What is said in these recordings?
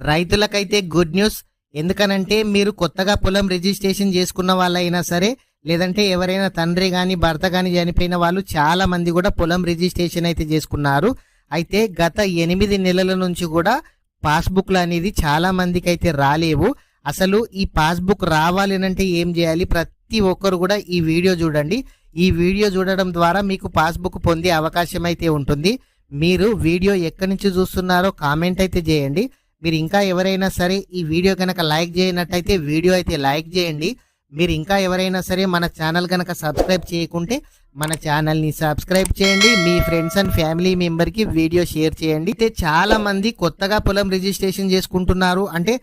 రైతులకైతే good news. ఎందుకనంటే మీరు కొత్తగా పొలం రిజిస్ట్రేషన్ చేసుకున్న వాళ్ళైనా సరే, లేదంటే ఎవరైనా తండ్రి కానీ భర్త కానీ చనిపోయిన వాళ్ళు చాలా మంది కూడా పొలం రిజిస్ట్రేషన్ అయితే చేసుకున్నారు. అయితే గత 8 నెలల నుంచి కూడా పాస్బుక్లు అనేది చాలా మందికి అయితే రాలేవు. అసలు ఈ పాస్బుక్ రావాలి అంటే ఏం చేయాలి? ప్రతి ఒక్కరు కూడా ఈ వీడియో చూడండి. ఈ వీడియో చూడడం ద్వారా మీకు పాస్బుక్ పొందే అవకాశం అయితే ఉంటుంది. మీరు వీడియో ఎక్కడి నుంచి చూస్తున్నారో కామెంట్ అయితే చేయండి. మీరు ఇంకా ఎవరైనా సరే ఈ వీడియో కనుక లైక్ చేయనట్టయితే వీడియో అయితే లైక్ చేయండి. మీరు ఇంకా ఎవరైనా సరే మన ఛానల్ కనుక సబ్స్క్రైబ్ చేయకుంటే మన ఛానల్ని సబ్స్క్రైబ్ చేయండి. మీ ఫ్రెండ్స్ అండ్ ఫ్యామిలీ మెంబర్కి వీడియో షేర్ చేయండి. అయితే చాలా మంది కొత్తగా పొలం రిజిస్ట్రేషన్ చేసుకుంటున్నారు. అంటే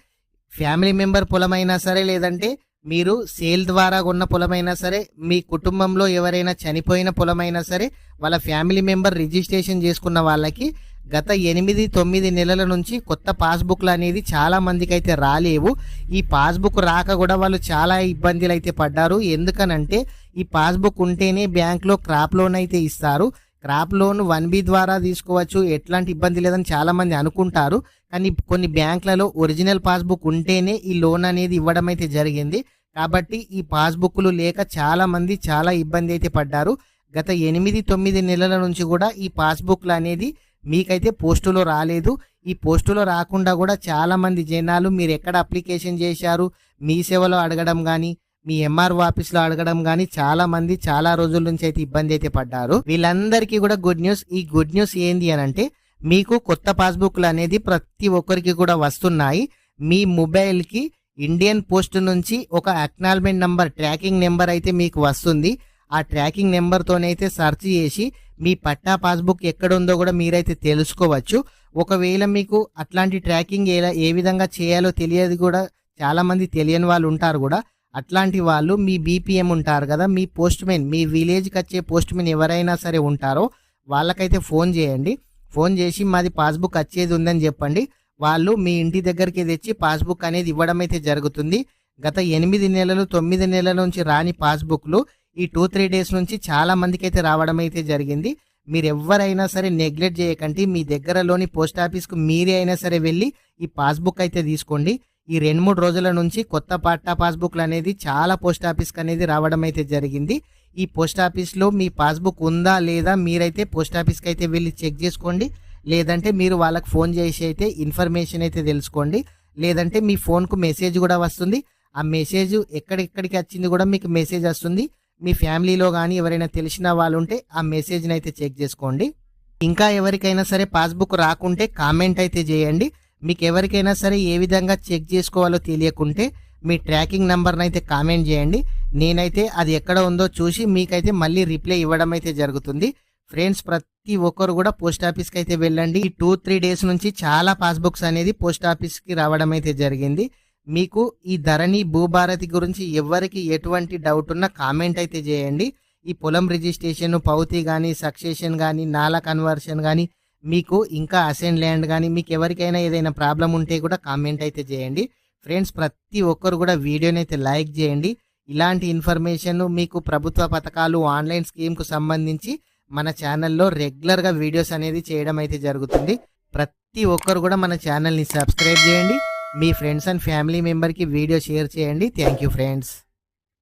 ఫ్యామిలీ మెంబర్ పొలమైనా సరే, లేదంటే మీరు సేల్ ద్వారా కొన్న పొలమైనా సరే, మీ కుటుంబంలో ఎవరైనా చనిపోయిన పొలమైనా సరే, వాళ్ళ ఫ్యామిలీ మెంబర్ రిజిస్ట్రేషన్ చేసుకున్న వాళ్ళకి గత 8-9 నెలల నుంచి కొత్త పాస్బుక్లు అనేది చాలా మందికి అయితే రాలేవు. ఈ పాస్బుక్ రాక కూడా వాళ్ళు చాలా ఇబ్బందులు అయితే పడ్డారు. ఎందుకనంటే ఈ పాస్బుక్ ఉంటేనే బ్యాంక్లో క్రాప్ లోన్ అయితే ఇస్తారు. క్రాప్ లోన్ 1B ద్వారా తీసుకోవచ్చు, ఎట్లాంటి ఇబ్బంది లేదని చాలా మంది అనుకుంటారు. కానీ కొన్ని బ్యాంకులలో ఒరిజినల్ పాస్బుక్ ఉంటేనే ఈ లోన్ అనేది ఇవ్వడం అయితే జరిగింది. కాబట్టి ఈ పాస్బుక్లు లేక చాలా మంది చాలా ఇబ్బంది అయితే పడ్డారు. గత 8-9 నెలల నుంచి కూడా ఈ పాస్బుక్లు అనేది మీకైతే పోస్టులో రాలేదు. ఈ పోస్టులో రాకుండా కూడా చాలా మంది జనాలు మీరు ఎక్కడ అప్లికేషన్ చేశారు, మీ సేవలో అడగడం కానీ, మీ ఎంఆర్ఓ ఆఫీస్లో అడగడం కానీ చాలా మంది చాలా రోజుల నుంచి అయితే ఇబ్బంది అయితే పడ్డారు. వీళ్ళందరికీ కూడా గుడ్ న్యూస్. ఈ గుడ్ న్యూస్ ఏంది అని అంటే, మీకు కొత్త పాస్బుక్లు అనేది ప్రతి ఒక్కరికి కూడా వస్తున్నాయి. మీ మొబైల్కి ఇండియన్ పోస్ట్ నుంచి ఒక అక్నాలజ్మెంట్ నెంబర్, ట్రాకింగ్ నెంబర్ అయితే మీకు వస్తుంది. ఆ ట్రాకింగ్ నెంబర్తోనైతే సెర్చ్ చేసి మీ పట్టా పాస్బుక్ ఎక్కడుందో కూడా మీరైతే తెలుసుకోవచ్చు. ఒకవేళ మీకు అట్లాంటి ట్రాకింగ్ ఏ విధంగా చేయాలో తెలియదు కూడా, చాలా మంది తెలియని వాళ్ళు ఉంటారు కూడా. అట్లాంటి వాళ్ళు మీ బీపీఎం ఉంటారు కదా, మీ పోస్ట్ మెన్, మీ విలేజ్కి వచ్చే పోస్ట్ మెన్ ఎవరైనా సరే ఉంటారో వాళ్ళకైతే ఫోన్ చేయండి. ఫోన్ చేసి మాది పాస్బుక్ వచ్చేది ఉందని చెప్పండి. వాళ్ళు మీ ఇంటి దగ్గరికి తెచ్చి పాస్బుక్ అనేది ఇవ్వడం అయితే జరుగుతుంది. గత 8 నెలలు 9 నెలల నుంచి రాని పాస్బుక్లు ఈ 2-3 డేస్ నుంచి చాలా మందికి అయితే రావడం అయితే జరిగింది. మీరు ఎవరైనా సరే నెగ్లెక్ట్ చేయకండి. మీ దగ్గరలోని పోస్ట్ ఆఫీస్కు మీరే అయినా సరే వెళ్ళి ఈ పాస్బుక్ అయితే తీసుకోండి. ఈ 2-3 రోజుల నుంచి కొత్త పట్టా పాస్బుక్లు అనేది చాలా పోస్ట్ ఆఫీస్కి అనేది రావడం అయితే జరిగింది. ఈ పోస్ట్ ఆఫీస్లో మీ పాస్బుక్ ఉందా లేదా మీరైతే పోస్ట్ ఆఫీస్కి అయితే వెళ్ళి చెక్ చేసుకోండి. లేదంటే మీరు వాళ్ళకి ఫోన్ చేసి అయితే ఇన్ఫర్మేషన్ అయితే తెలుసుకోండి. లేదంటే మీ ఫోన్కు మెసేజ్ కూడా వస్తుంది. ఆ మెసేజ్ ఎక్కడికి వచ్చింది కూడా మీకు మెసేజ్ వస్తుంది. మీ ఫ్యామిలీలో కానీ ఎవరైనా తెలిసిన వాళ్ళు ఉంటే ఆ మెసేజ్ని అయితే చెక్ చేసుకోండి. ఇంకా ఎవరికైనా సరే పాస్బుక్ రాకుంటే కామెంట్ అయితే చేయండి. మీకు ఎవరికైనా సరే ఏ విధంగా చెక్ చేసుకోవాలో తెలియకుంటే మీ ట్రాకింగ్ నెంబర్ని అయితే కామెంట్ చేయండి. నేనైతే అది ఎక్కడ ఉందో చూసి మీకైతే మళ్ళీ రిప్లై ఇవ్వడం అయితే జరుగుతుంది. ఫ్రెండ్స్, ప్రతి ఒక్కరు కూడా పోస్ట్ ఆఫీస్కి అయితే వెళ్ళండి. ఈ 2-3 డేస్ నుంచి చాలా పాస్బుక్స్ అనేది పోస్ట్ ఆఫీస్కి రావడం అయితే జరిగింది. మీకు ఈ ధరణి భూభారతి గురించి ఎవరికి ఎటువంటి డౌట్ ఉన్నా కామెంట్ అయితే చేయండి. ఈ పొలం రిజిస్ట్రేషన్, పౌతి కానీ, సక్సెషన్ కానీ, నాలా కన్వర్షన్ కానీ, మీకు ఇంకా అసైన్ ల్యాండ్ కానీ, మీకు ఎవరికైనా ఏదైనా ప్రాబ్లం ఉంటే కూడా కామెంట్ అయితే చేయండి. ఫ్రెండ్స్, ప్రతి ఒక్కరు కూడా వీడియోని అయితే లైక్ చేయండి. ఇలాంటి ఇన్ఫర్మేషన్ మీకు ప్రభుత్వ పథకాలు, ఆన్లైన్ స్కీమ్కు సంబంధించి మన ఛానల్లో రెగ్యులర్గా వీడియోస్ అనేది చేయడం అయితే జరుగుతుంది. ప్రతి ఒక్కరు కూడా మన ఛానల్ని సబ్స్క్రైబ్ చేయండి. మీ ఫ్రెండ్స్ అండ్ ఫ్యామిలీ మెంబర్కి వీడియో షేర్ చేయండి. Thank you friends.